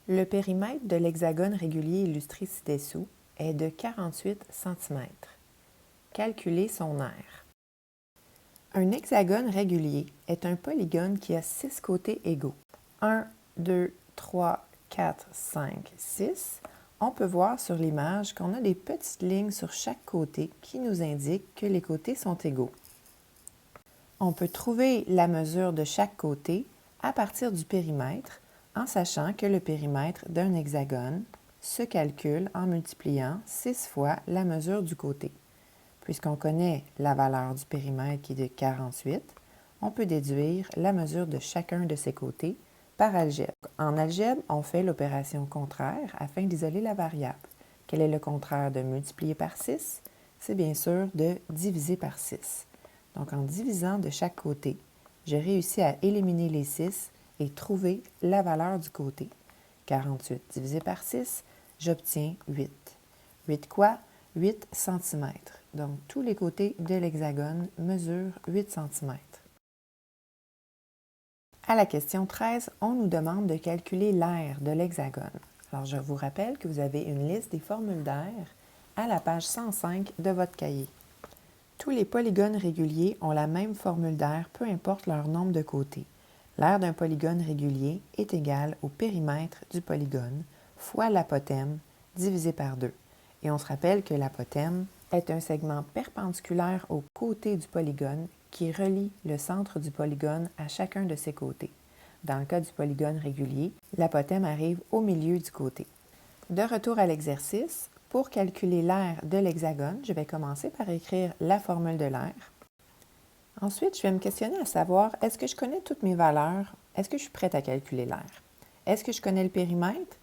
Le périmètre de l'hexagone régulier illustré ci-dessous est de 48 cm. Calculez son aire. Un hexagone régulier est un polygone qui a 6 côtés égaux. 1, 2, 3, 4, 5, 6. On peut voir sur l'image qu'on a des petites lignes sur chaque côté qui nous indiquent que les côtés sont égaux. On peut trouver la mesure de chaque côté à partir du périmètre en sachant que le périmètre d'un hexagone se calcule en multipliant 6 fois la mesure du côté. Puisqu'on connaît la valeur du périmètre qui est de 48, on peut déduire la mesure de chacun de ces côtés par algèbre. En algèbre, on fait l'opération contraire afin d'isoler la variable. Quel est le contraire de multiplier par 6? C'est bien sûr de diviser par 6. Donc, en divisant de chaque côté, j'ai réussi à éliminer les 6 et trouver la valeur du côté. 48 divisé par 6, j'obtiens 8. 8 quoi? 8 cm. Donc, tous les côtés de l'hexagone mesurent 8 cm. À la question 13, on nous demande de calculer l'aire de l'hexagone. Alors, je vous rappelle que vous avez une liste des formules d'aire à la page 105 de votre cahier. Tous les polygones réguliers ont la même formule d'aire, peu importe leur nombre de côtés. L'aire d'un polygone régulier est égale au périmètre du polygone fois l'apothème divisé par 2. Et on se rappelle que l'apothème est un segment perpendiculaire au côté du polygone qui relie le centre du polygone à chacun de ses côtés. Dans le cas du polygone régulier, l'apothème arrive au milieu du côté. De retour à l'exercice, pour calculer l'aire de l'hexagone, je vais commencer par écrire la formule de l'aire. Ensuite, je vais me questionner à savoir, est-ce que je connais toutes mes valeurs? Est-ce que je suis prête à calculer l'aire? Est-ce que je connais le périmètre?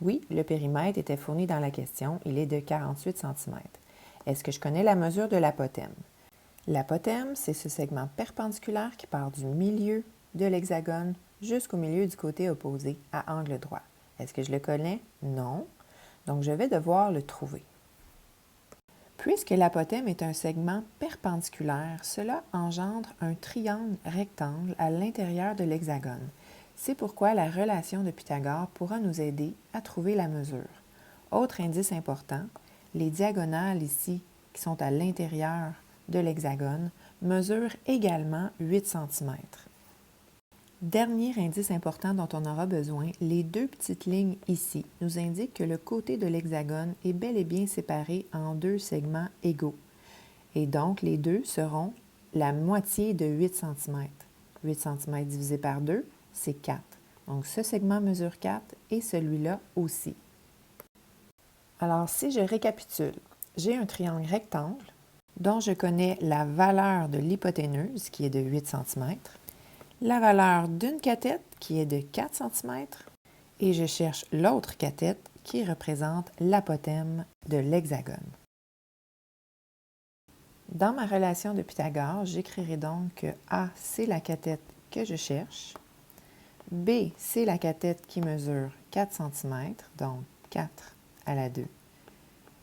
Oui, le périmètre était fourni dans la question, il est de 48 cm. Est-ce que je connais la mesure de l'apothème? L'apothème, c'est ce segment perpendiculaire qui part du milieu de l'hexagone jusqu'au milieu du côté opposé à angle droit. Est-ce que je le connais? Non. Donc, je vais devoir le trouver. Puisque l'apothème est un segment perpendiculaire, cela engendre un triangle rectangle à l'intérieur de l'hexagone. C'est pourquoi la relation de Pythagore pourra nous aider à trouver la mesure. Autre indice important, les diagonales ici, qui sont à l'intérieur de l'hexagone, mesurent également 8 cm. Dernier indice important dont on aura besoin, les deux petites lignes ici nous indiquent que le côté de l'hexagone est bel et bien séparé en deux segments égaux. Et donc, les deux seront la moitié de 8 cm. 8 cm divisé par 2, c'est 4. Donc, ce segment mesure 4 et celui-là aussi. Alors, si je récapitule, j'ai un triangle rectangle dont je connais la valeur de l'hypoténuse qui est de 8 cm, la valeur d'une cathète qui est de 4 cm et je cherche l'autre cathète qui représente l'apothème de l'hexagone. Dans ma relation de Pythagore, j'écrirai donc que A, c'est la cathète que je cherche, B, c'est la cathète qui mesure 4 cm, donc 4 à la 2,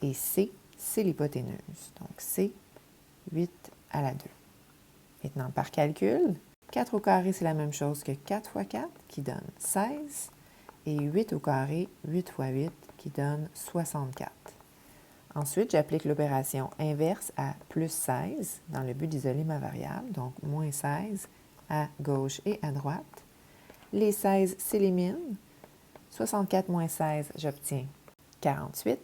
et C, c'est l'hypoténuse, donc C, 8 à la 2. Maintenant, par calcul, 4 au carré, c'est la même chose que 4 fois 4, qui donne 16, et 8 au carré, 8 fois 8, qui donne 64. Ensuite, j'applique l'opération inverse à plus 16 dans le but d'isoler ma variable, donc moins 16 à gauche et à droite. Les 16 s'éliminent. 64 moins 16, j'obtiens 48.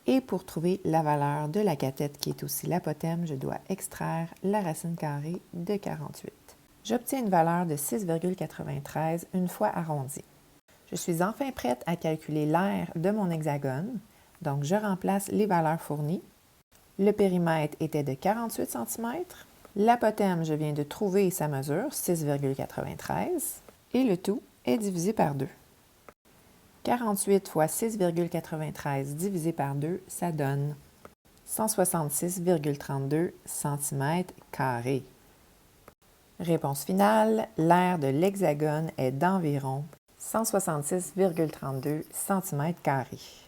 Et pour trouver la valeur de la cathète qui est aussi l'apothème, je dois extraire la racine carrée de 48. J'obtiens une valeur de 6,93 une fois arrondie. Je suis enfin prête à calculer l'aire de mon hexagone, donc je remplace les valeurs fournies. Le périmètre était de 48 cm, l'apothème, je viens de trouver sa mesure, 6,93, et le tout est divisé par 2. 48 fois 6,93 divisé par 2, ça donne 166,32 cm². Réponse finale, l'aire de l'hexagone est d'environ 166,32 cm².